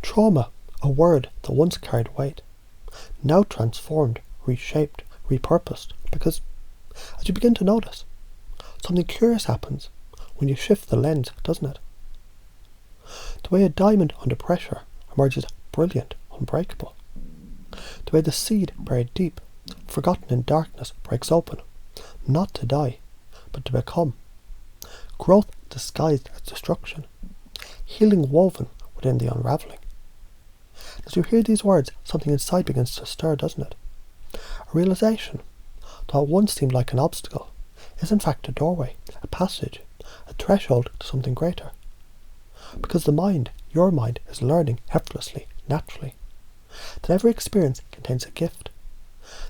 Trauma, a word that once carried weight, now transformed, reshaped, repurposed, because, as you begin to notice, something curious happens when you shift the lens, doesn't it? The way a diamond under pressure emerges brilliant, unbreakable. The way the seed buried deep, forgotten in darkness, breaks open, not to die, but to become. Growth disguised as destruction. Healing woven within the unravelling. As you hear these words, something inside begins to stir, doesn't it? A realization that what once seemed like an obstacle is in fact a doorway, a passage, a threshold to something greater. Because the mind, your mind, is learning effortlessly, naturally. That every experience contains a gift.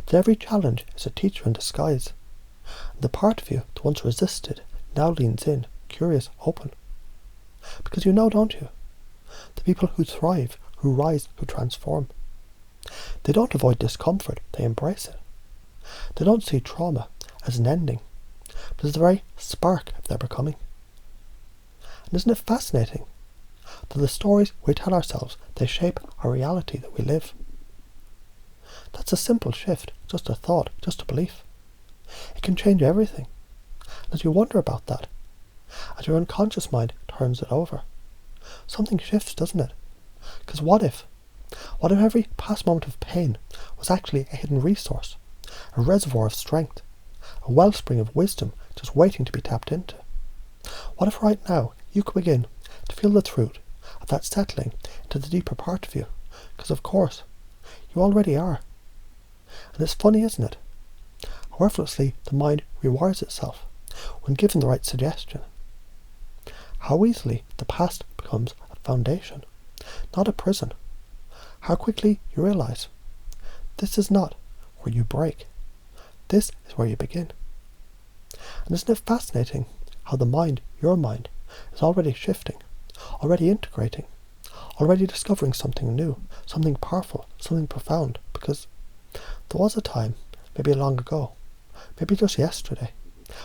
That every challenge is a teacher in disguise. And the part of you that once resisted now leans in, curious, open. Because you know, don't you? The people who thrive, who rise, who transform. They don't avoid discomfort, they embrace it. They don't see trauma as an ending, but as the very spark of their becoming. And isn't it fascinating that the stories we tell ourselves, they shape our reality that we live? That's a simple shift, just a thought, just a belief. It can change everything. And as you wonder about that, as your unconscious mind turns it over, something shifts, doesn't it? Because what if every past moment of pain was actually a hidden resource, a reservoir of strength, a wellspring of wisdom just waiting to be tapped into? What if right now you could begin to feel the truth of that settling into the deeper part of you? Because of course, you already are. And it's funny, isn't it? How effortlessly the mind rewires itself when given the right suggestion. How easily the past becomes a foundation, not a prison. How quickly you realize this is not where you break. This is where you begin. And isn't it fascinating how the mind, your mind, is already shifting, already integrating, already discovering something new, something powerful, something profound? Because there was a time, maybe long ago, maybe just yesterday,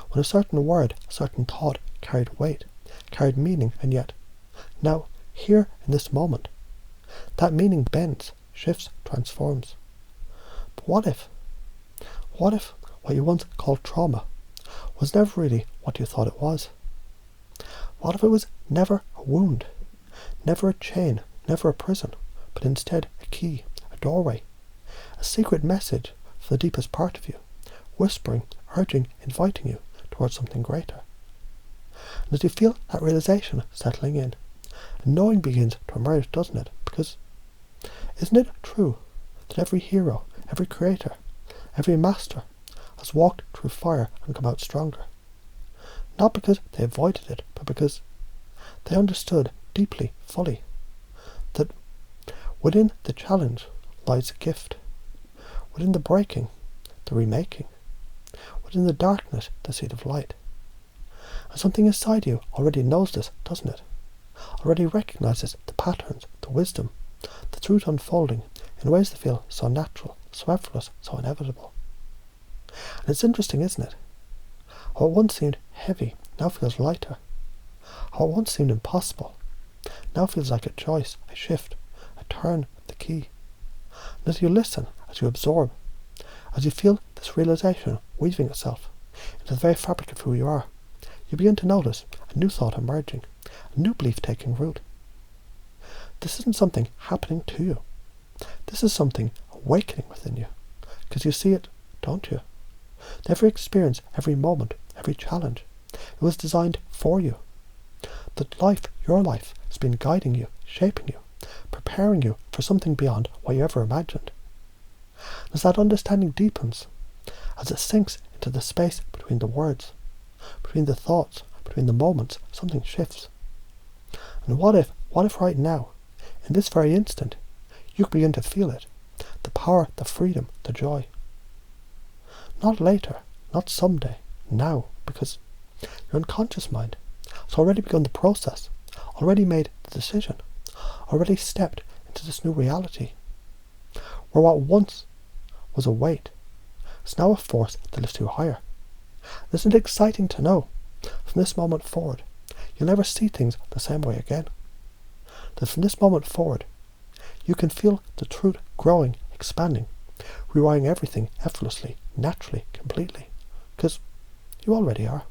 when a certain word, a certain thought carried weight, carried meaning, and yet, now, here in this moment, that meaning bends, shifts, transforms. But what if what you once called trauma was never really what you thought it was? What if it was never a wound, never a chain, never a prison, but instead a key, a doorway, a secret message from the deepest part of you, whispering, urging, inviting you towards something greater? And as you feel that realization settling in, a knowing begins to emerge, doesn't it? Because isn't it true that every hero, every creator, every master has walked through fire and come out stronger? Not because they avoided it, but because they understood deeply, fully, that within the challenge lies a gift, within the breaking, the remaking, within the darkness, the seed of light. And something inside you already knows this, doesn't it? Already recognizes the patterns, the wisdom, the truth unfolding in ways that feel so natural, so effortless, so inevitable. And it's interesting, isn't it? How what once seemed heavy now feels lighter. How what once seemed impossible now feels like a choice, a shift, a turn of the key. And as you listen, as you absorb, as you feel this realization weaving itself into the very fabric of who you are, you begin to notice a new thought emerging, a new belief taking root. This isn't something happening to you. This is something awakening within you. Because you see it, don't you? That every experience, every moment, every challenge, it was designed for you. That life, your life, has been guiding you, shaping you, preparing you for something beyond what you ever imagined. And as that understanding deepens, as it sinks into the space between the words, between the thoughts, between the moments, something shifts. And what if right now, in this very instant, you begin to feel it, the power, the freedom, the joy? Not later, not someday, now, because your unconscious mind has already begun the process, already made the decision, already stepped into this new reality, where what once was a weight is now a force that lifts you higher. Isn't it exciting to know, from this moment forward, you'll never see things the same way again? That from this moment forward, you can feel the truth growing, expanding, rewiring everything effortlessly, naturally, completely. Because you already are.